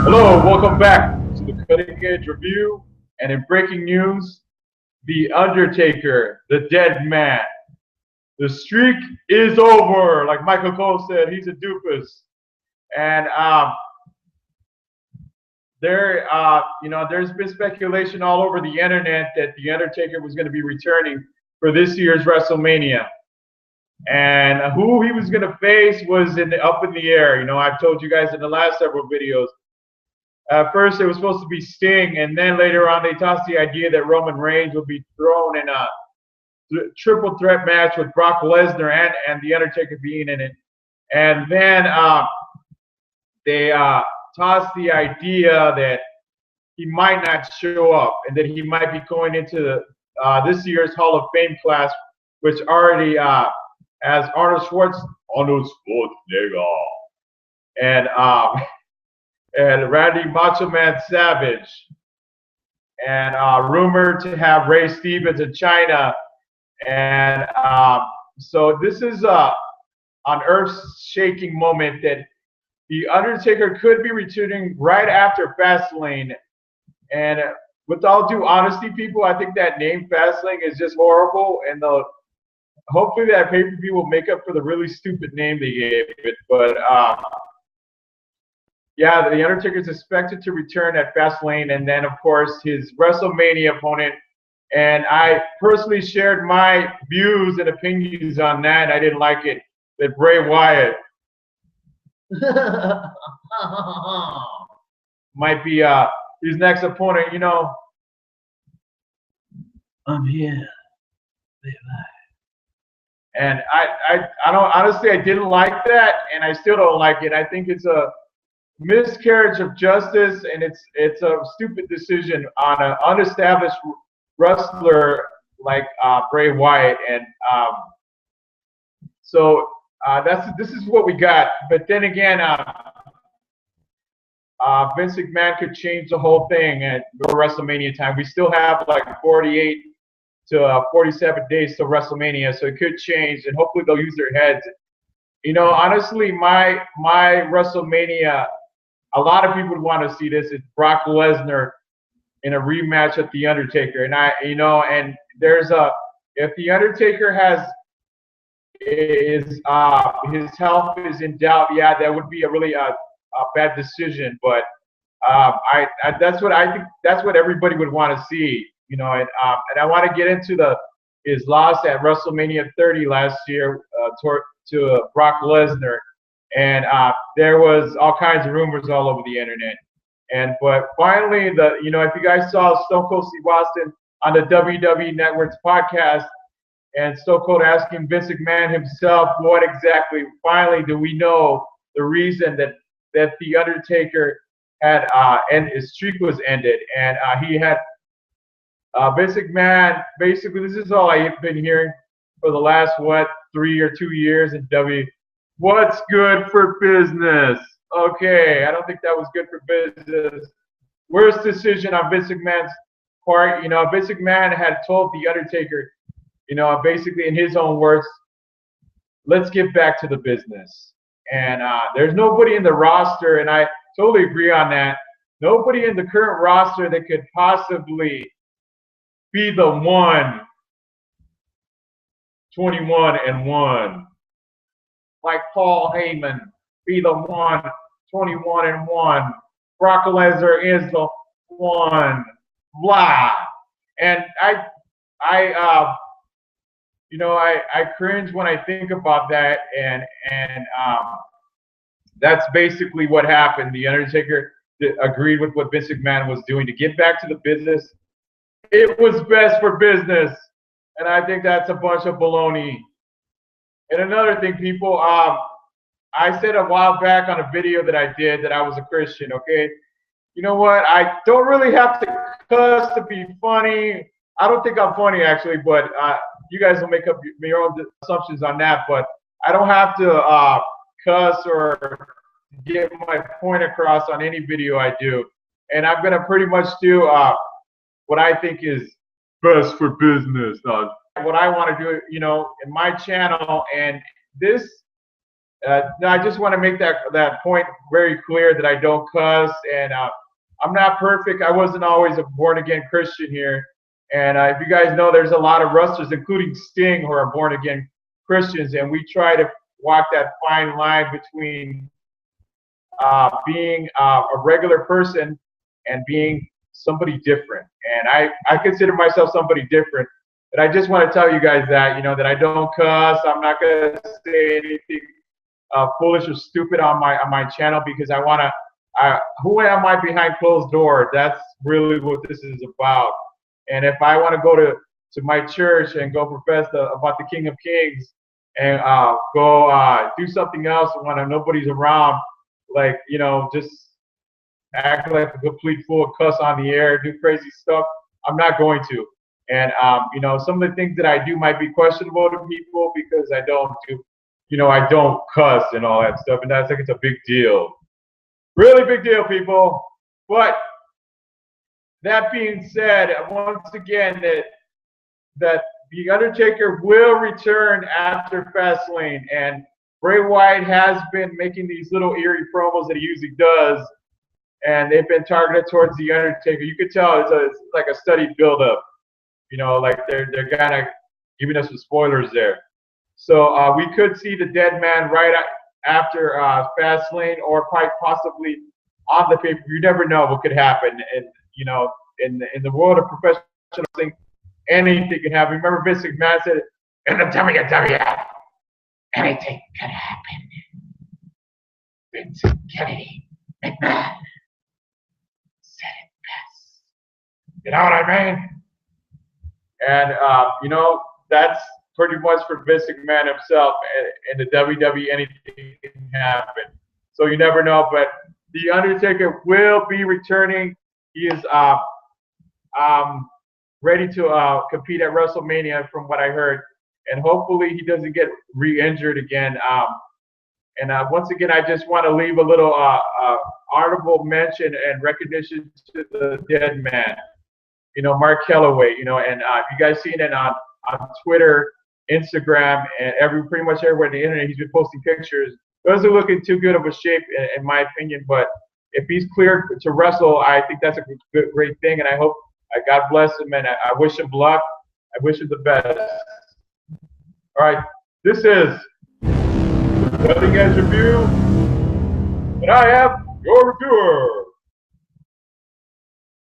Hello, welcome back to the Cutting Edge Review. And in breaking news, The Undertaker, the dead man. The streak is over. Like Michael Cole said, he's a doofus. And there's been speculation all over the internet that The Undertaker was going to be returning for this year's WrestleMania. And who he was going to face was up in the air. I've told you guys in the last several videos. At first, it was supposed to be Sting, and then later on, they tossed the idea that Roman Reigns would be thrown in a triple threat match with Brock Lesnar and The Undertaker being in it. And then they tossed the idea that he might not show up and that he might be going into this year's Hall of Fame class, which already has Arnold Schwarzenegger, and and Randy Macho Man Savage, and rumored to have Ray Stevens in China. And so this is an earth-shaking moment that The Undertaker could be returning right after Fastlane. And with all due honesty, people, I think that name Fastlane is just horrible, and hopefully that pay-per-view will make up for the really stupid name they gave it. But yeah, The Undertaker is expected to return at Fastlane, and then, of course, his WrestleMania opponent. And I personally shared my views and opinions on that. I didn't like it. That Bray Wyatt might be his next opponent. I'm here. And I don't honestly, I didn't like that, and I still don't like it. I think it's a miscarriage of justice, and it's a stupid decision on an unestablished wrestler like Bray Wyatt. And so this is what we got. But then again, Vince McMahon could change the whole thing at WrestleMania time. We still have like 48 to 47 days to WrestleMania, so it could change, and hopefully they'll use their heads. Honestly, my WrestleMania, a lot of people would want to see this. It's Brock Lesnar in a rematch with The Undertaker. And and there's if The Undertaker his health is in doubt, yeah, that would be a really a bad decision. But that's what I think. That's what everybody would want to see. And I want to get into his loss at WrestleMania 30 last year to Brock Lesnar. And there was all kinds of rumors all over the internet. But finally, if you guys saw Stone Cold Steve Austin on the WWE Network's podcast, and Stone Cold asking Vince McMahon himself, what exactly, finally, do we know the reason that The Undertaker had and his streak was ended? And he had Vince McMahon, basically, this is all I've been hearing for the last, 3 or 2 years in WWE. What's good for business? Okay, I don't think that was good for business. Worst decision on Vince McMahon's part. Vince McMahon had told The Undertaker, basically in his own words, let's get back to the business. And there's nobody in the roster, and I totally agree on that. Nobody in the current roster that could possibly be the 21-1. Like Paul Heyman, be the 21-1. Brock Lesnar is the one. Blah. And I cringe when I think about that, and that's basically what happened. The Undertaker agreed with what Vince McMahon was doing to get back to the business. It was best for business, and I think that's a bunch of baloney. And another thing, people, I said a while back on a video that I did that I was a Christian, okay? You know what? I don't really have to cuss to be funny. I don't think I'm funny, actually, but you guys will make up your own assumptions on that. But I don't have to cuss or get my point across on any video I do. And I'm going to pretty much do what I think is best for business. What I want to do, in my channel. And this No, I just want to make that point very clear that I don't cuss, and I'm not perfect. I wasn't always a born again Christian here, and if you guys know, there's a lot of wrestlers, including Sting, who are born again Christians, and we try to walk that fine line between being a regular person and being somebody different. And I consider myself somebody different. But I just want to tell you guys that, that I don't cuss. I'm not going to say anything foolish or stupid on my channel, because I want to. Who am I behind closed doors? That's really what this is about. And if I want to go to my church and go profess about the King of Kings and go do something else when nobody's around, like, just act like a complete fool, cuss on the air, do crazy stuff, I'm not going to. And some of the things that I do might be questionable to people, because I don't I don't cuss and all that stuff, and that's like, it's a big deal, really big deal, people. But that being said, once again, that the Undertaker will return after Fastlane, and Bray Wyatt has been making these little eerie promos that he usually does, and they've been targeted towards the Undertaker. You could tell it's like a studied build-up. Like they're kind of giving us some spoilers there. So we could see the dead man right after Fastlane, or quite possibly on the pay-per-view. You never know what could happen. And in the world of professional wrestling, anything can happen. Remember, Vince McMahon said, "In the WWF, anything can happen." Vince Kennedy McMahon said it best. You know what I mean? And that's pretty much for Vince McMahon himself. In the WWE, anything can happen. So you never know. But the Undertaker will be returning. He is ready to compete at WrestleMania, from what I heard, and hopefully he doesn't get re-injured again. And once again, I just want to leave a little honorable mention and recognition to the dead man, Mark Calloway. And if you guys seen it on Twitter, Instagram, and pretty much everywhere on the internet, he's been posting pictures. Doesn't look in too good of a shape, in my opinion, but if he's cleared to wrestle, I think that's a great thing, and I hope God bless him, and I wish him luck. I wish him the best. All right, this is the Cutting Edge Review, and I am your reviewer.